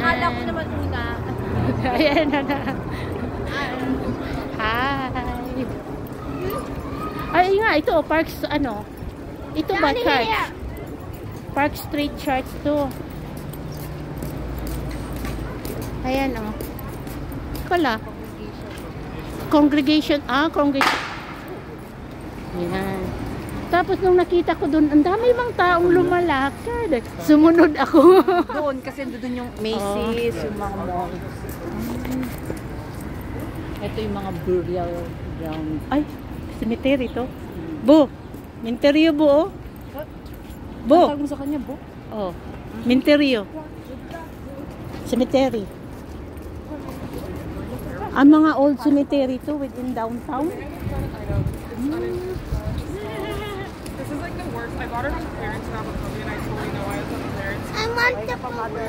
Akala ko naman una. Ayan na. Hi. Ay nga, ito Parks, ano? Ito ba church? Park Street Church to. Ayan oh. Kala. Congregation. Congregation. Ayan. Tapos nung nakita ko doon, ang dami bang taong lumalakad. Sumunod ako. Doon, kasi doon yung Macy's, yung mga mall. Ito yung mga burial ground. Ay, cemetery to. Bo, minteryo bo oh. Bo. Tawag mo sa kanya, Bo? Oh, minteryo. Cemetery. Ang mga old cemetery to within downtown. This is like the worst. I bought it from parents and I'm a puppy and I totally know I was from parents. I want the mother.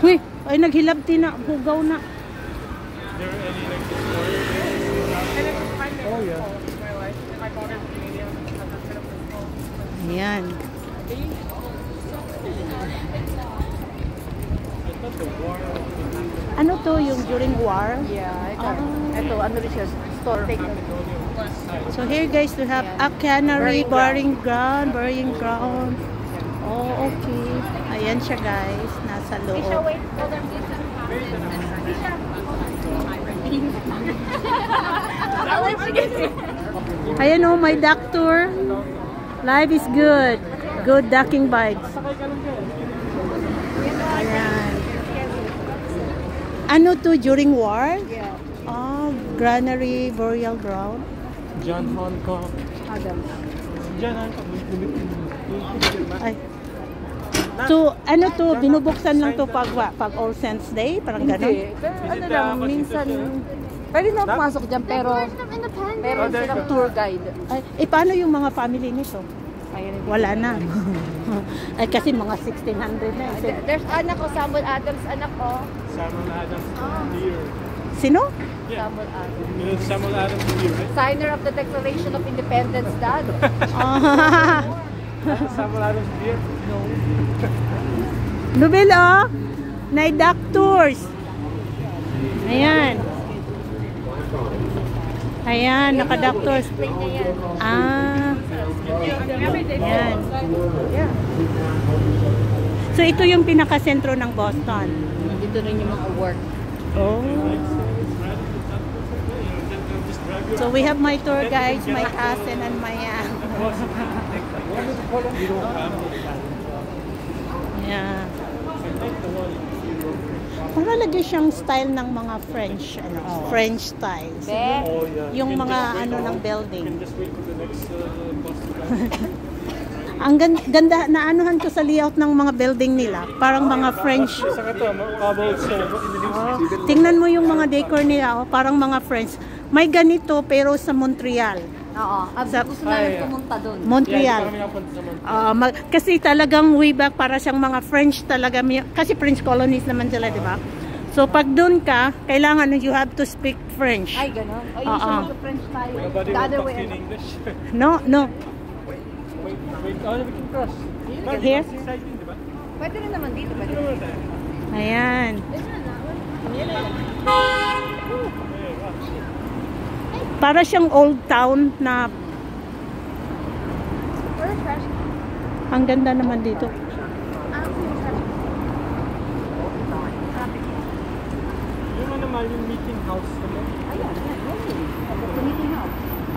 Uy, ay naghilabti na, hugaw na. There are any like stories? And it was kind of in my life. And I bought it from Canadian because it's kind of personal. Ayan. Ano to yung during war? Yeah, ito, ano rin siya, store. So here guys, we have a cannery burying ground. Oh, okay. Ayan siya guys, nasa loob. Wait, hold on. Ayan oh, my doctor. Life is good. Good ducking bites. Ayan. Ano to during war? Yeah. Oh, granary burial ground. John Hancock. Adams. John Hancock. Ay. So, ano to, binubuksan lang to pag All Saints Day? Parang gano'n? Hindi. Pero ano lang, minsan, pwede na pumasok dyan, pero meron silang tour guide. Ay, paano yung mga family nito? Ayun, Wala na. Ay, kasi mga 1600 na. there's anak ko, Samuel Adams, anak ko. Samuel Adams Deer. Sino? Yeah. Samuel Adams. You know Samuel Adams Deer, right? Signer of the Declaration of Independence, Dad. Samuel Adams Deer? No. Nobel, oh. Night doctors. Ayan. Ayan, naka-doctors. Ayan. So, ito yung pinaka-sentro ng Boston. Dito rin yung mga work. Oh. So, we have my tour guides, my cousin, and my yeah. Para lagi siyang style ng mga French, French styles. Yung mga ano ng building. Ang ganda, naanuhan ko sa layout ng mga building nila. Parang mga French. Tingnan mo yung mga decor nila, parang mga French. May ganito pero sa Montreal. Oo. Gusto namin pumunta doon. Montreal. Kasi talagang way back para siyang mga French talaga. Kasi French colonies naman sila, di ba? So pag doon ka, kailangan you have to speak French. Ay, gano'n? Ay, hindi siya mag-French tayo. The other way. No. Wait, we can cross. Here? Pwede rin naman dito. Ayan. Para siyang old town na ang ganda naman dito. Yung naman yung meeting house naman.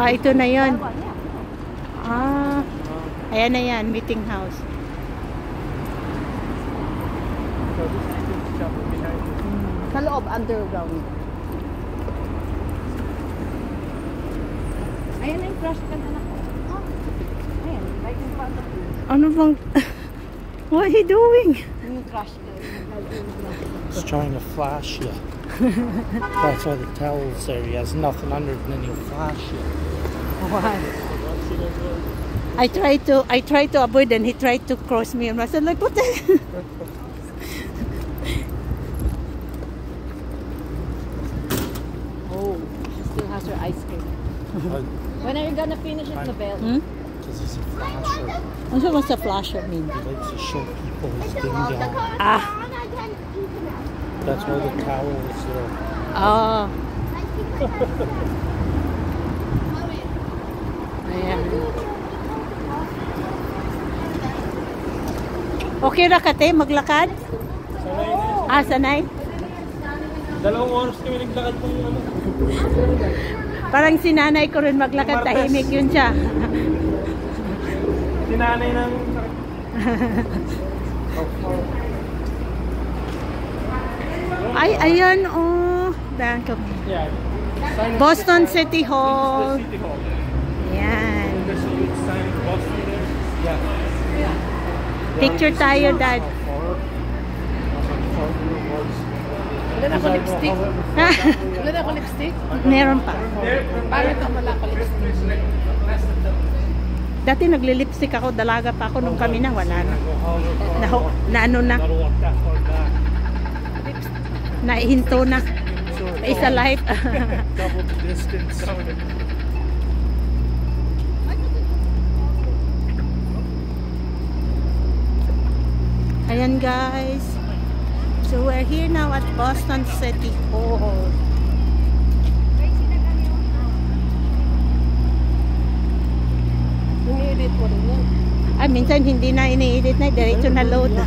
Ito na yan. Ayan na yan, meeting house. Sa loob, underground. Ayan na yung crush ka na ako. Ayan, right in front of you. Ano bang... What are you doing? Yung crush ka. He's trying to flash you. That's why the towel's there. He has nothing under it, and then he'll flash you. Why? I tried to avoid and he tried to cross me and I said like, what the hell? Oh, she still has her ice cream. When are you gonna finish it, Nobel? Because he's a flasher. What's a flasher mean? He likes to show people his ding dong. Ah. That's why the towel is there. Oh. Ayan. Okay ra kate maglakad? Sanay na. Ah, sanay? 2 oras kami naglakad ng ano. Parang sinanay ko rin maglakad, Martes. tahimik yun siya. Sinanay ng... Ay, ayan, oh. Bank of Yeah. Boston City Hall. City Hall. Ayan. There's a huge sign in Boston there. Yeah. Picture tayo, Dad. Wala na ako lipstick. Wala na ako lipstick. Meron pa. Paano ito wala ako lipstick? Dati nagli-lipstick ako, dalaga pa ako nung kami na, wala na. Na ano na, Gotta walk that far back. naihinto na. Isa life. Double the distance. Ayan guys. So we're here now at Boston City Hall. Ini-edit mo rin yan. Ay, minsan hindi na ini-edit na, diretso na load na.